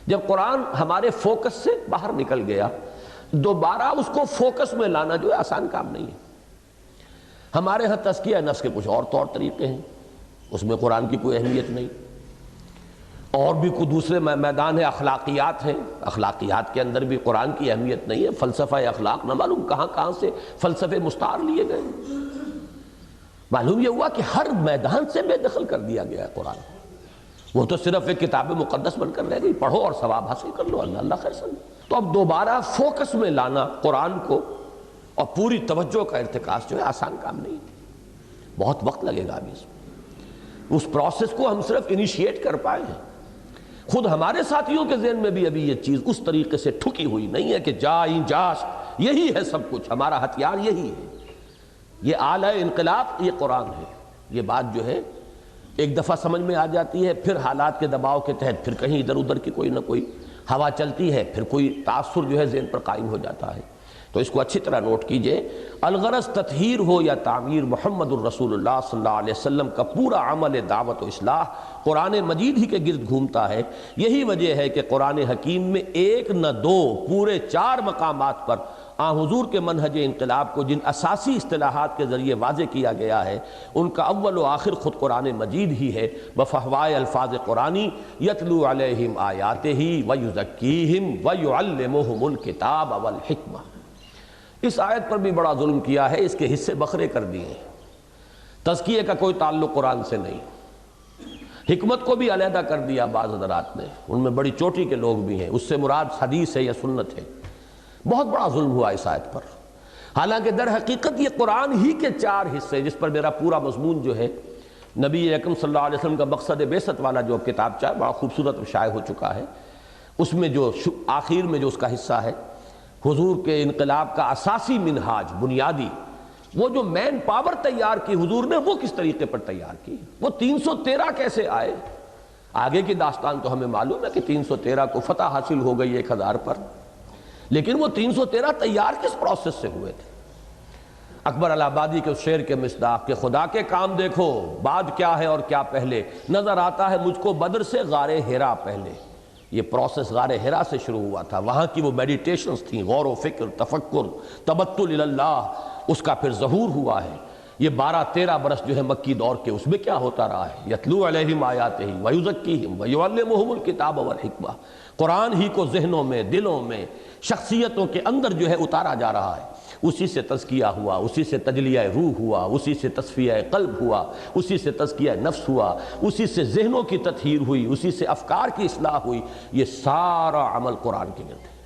جب قرآن ہمارے فوکس سے باہر نکل گیا، دوبارہ اس کو فوکس میں لانا جو ہے آسان کام نہیں ہے۔ ہمارے ہاں تزکیہ نفس کے کچھ اور طور طریقے ہیں، اس میں قرآن کی کوئی اہمیت نہیں، اور بھی کوئی دوسرے میدان ہے، اخلاقیات ہیں، اخلاقیات کے اندر بھی قرآن کی اہمیت نہیں ہے۔ فلسفہ اخلاق نہ معلوم کہاں سے فلسفے مستعار لیے گئے، معلوم یہ ہوا کہ ہر میدان سے بے دخل کر دیا گیا ہے قرآن۔ وہ تو صرف ایک کتاب مقدس بن کر رہ گئی، پڑھو اور ثواب حاصل کر لو، اللہ اللہ خیر سمجھ۔ تو اب دوبارہ فوکس میں لانا قرآن کو اور پوری توجہ کا ارتکاز جو ہے آسان کام نہیں ہے، بہت وقت لگے گا ابھی اس پروسیس کو ہم صرف انیشیٹ کر پائے ہیں۔ خود ہمارے ساتھیوں کے ذہن میں بھی ابھی یہ چیز اس طریقے سے ٹھکی ہوئی نہیں ہے کہ جائیں جاش یہی ہے سب کچھ، ہمارا ہتھیار یہی ہے، یہ آلہ انقلاب یہ قرآن ہے۔ یہ بات جو ہے ایک دفعہ سمجھ میں آ جاتی ہے، پھر حالات کے دباؤ کے تحت پھر کہیں ادھر ادھر کی کوئی نہ کوئی ہوا چلتی ہے، پھر کوئی تاثر جو ہے ذہن پر قائم ہو جاتا ہے۔ تو اس کو اچھی طرح نوٹ کیجئے، الغرض تطہیر ہو یا تعمیر، محمد الرسول اللہ صلی اللہ علیہ وسلم کا پورا عمل دعوت و اصلاح قرآن مجید ہی کے گرد گھومتا ہے۔ یہی وجہ ہے کہ قرآن حکیم میں ایک نہ دو پورے 4 مقامات پر حضور کے منہج انقلاب کو جن اساسی اصطلاحات کے ذریعے واضح کیا گیا ہے، ان کا اول و آخر خود قرآن مجید ہی ہے، بفہوائے الفاظ قرآنی یتلو علیہم آیاتہ ویزکیہم ویعلمہم الکتاب والحکمہ۔ اس آیت پر بھی بڑا ظلم کیا ہے، اس کے حصے بکھرے کر دیے ہیں۔ تزکیے کا کوئی تعلق قرآن سے نہیں، حکمت کو بھی علیحدہ کر دیا بعض حضرات نے، ان میں بڑی چوٹی کے لوگ بھی ہیں، اس سے مراد حدیث ہے یا سنت ہے۔ بہت بڑا ظلم ہوا اس آیت پر، حالانکہ در حقیقت یہ قرآن ہی کے 4 حصے، جس پر میرا پورا مضمون جو ہے نبی اکرم صلی اللہ علیہ وسلم کا مقصد بعثت والا جو کتاب چاہ بڑا خوبصورت شائع ہو چکا ہے، اس میں جو آخر میں جو اس کا حصہ ہے حضور کے انقلاب کا اساسی منہاج بنیادی، وہ جو مین پاور تیار کی حضور نے، وہ کس طریقے پر تیار کی، وہ 313 کیسے آئے۔ آگے کی داستان تو ہمیں معلوم ہے کہ 313 کو فتح حاصل ہو گئی 1000 پر، لیکن وہ 313 تیار کس پروسیس سے ہوئے تھے۔ اکبر الہ آبادی کے اس شعر کے مصداق کہ خدا کے کام دیکھو بعد کیا ہے اور کیا پہلے، نظر آتا ہے مجھ کو بدر سے غار حرا پہلے۔ یہ پروسیس غار حرا سے شروع ہوا تھا، وہاں کی وہ میڈیٹیشنز تھیں، غور و فکر، تفکر، تبتل اللہ، اس کا پھر ظہور ہوا ہے۔ یہ 12-13 برس جو ہے مکی دور کے، اس میں کیا ہوتا رہا ہے، یتلو علیہم آیاتہ ویزکیہم ویعلمہم الکتاب والحکمہ۔ قرآن ہی کو ذہنوں میں، دلوں میں، شخصیتوں کے اندر جو ہے اتارا جا رہا ہے، اسی سے تزکیہ ہوا، اسی سے تجلیہ روح ہوا، اسی سے تصفیہ قلب ہوا، اسی سے تزکیہ نفس ہوا، اسی سے ذہنوں کی تطہیر ہوئی، اسی سے افکار کی اصلاح ہوئی۔ یہ سارا عمل قرآن کے گرد ہے۔